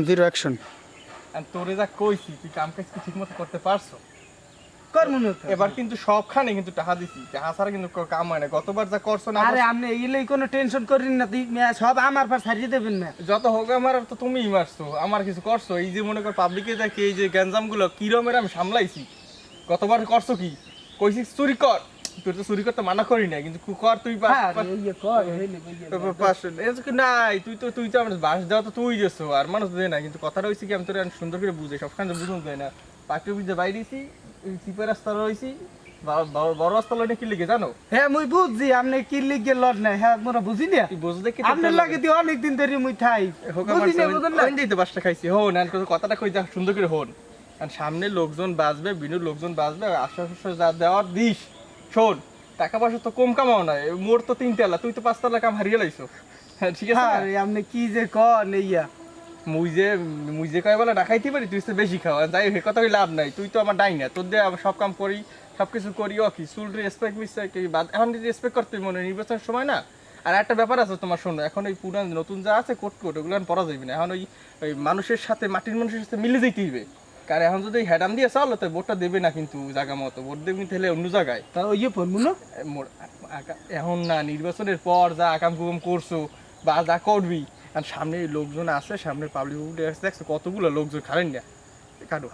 Zero action. আর তোরে যা কইছি তুই কাম কাজ কি ঠিক মতো করতে পারছো? করমু না তো। এবার কিন্তু সবখানে কিন্তু টাকা দিছি, টাকা ছাড়া কিন্তু কাম হয় না। গতবার যা করছো না, আরে আপনি এইলেই কোনো টেনশন করেন না, তুই সব আমার পার ছাড়িয়ে দেবেন না। যত হোক আমার তো তুমিই মারছো, আমার কিছু করছো? এই যে মনে কর পাবলিকে দেখে এই যে গ্যাঞ্জাম গুলো কিরমের আমি সামলাইছি। গতবার করছো কি কইছি চুরি কর, তুই তো চুরি করতে মানা করি না, কিন্তু কর তুই হ্যাঁ, এই কর হইলে নাই, তুই তো আমার বাস দেওয়া তো তুই দিয়েছো, আর মানুষ দেয় না। কিন্তু কথাটা হয়েছে কি আমি তোর সুন্দর করে বুঝে সবখানে বুঝুন দেয় না। পাখির বিদ্যা বাইরেছি, চিপের রাস্তা রয়েছি, বড় রাস্তা লড়ে কি লিখে জানো? হ্যাঁ মুই বুঝছি আপনি কি লিগে লড় নাই, হ্যাঁ মোরা বুঝি না। তুই বুঝতে কি আপনার লাগে তুই অনেকদিন ধরে মুই থাই বুঝি না, বুঝুন না। তো বাসটা খাইছি হন, আর কথাটা কই যা সুন্দর করে হন। আর সামনে লোকজন বাঁচবে, বিনু লোকজন বাঁচবে, আশ্বাস যা দেওয়ার দিস। শোন, টাকা পয়সা তো কম কামাও না, মোর তো 3 তালা, তুই তো 5 তালা কাম হারিয়ে লাইছো। হ্যাঁ ঠিক আছে না? আরে আপনি কি যে কন এইয়া। মুই যে কয় বলে না খাইতে পারি, তুই তো বেশি খাও। আর যাই হোক কথা লাভ নাই, তুই তো আমার ডাই না, তোর দিয়ে আমি সব কাম করি, সবকিছু করি। ও কি চুল রেসপেক্ট মিসপেক্ট এখন রেসপেক্ট করতে মনে হয়, নির্বাচনের সময় না। আর একটা ব্যাপার আছে তোমার, শোনো, এখন ওই পুরান নতুন যা আছে কোট কোট ওগুলো পরা যাবে না। এখন ওই মানুষের সাথে, মাটির মানুষের সাথে মিলে যেতে হইবে। কারণ এখন যদি হেডাম দিয়ে চলো তো ভোটটা দেবে না, কিন্তু জায়গা মতো ভোট দেবে কিন্তু হলে অন্য জায়গায়। তা ওই পড়বো না। এখন না, নির্বাচনের পর যা আকাম কুকাম করছো বা যা করবি, আর সামনে লোকজন আছে, সামনের পাবলিক দেখছো কতগুলো লোকজন খালেন না কারো।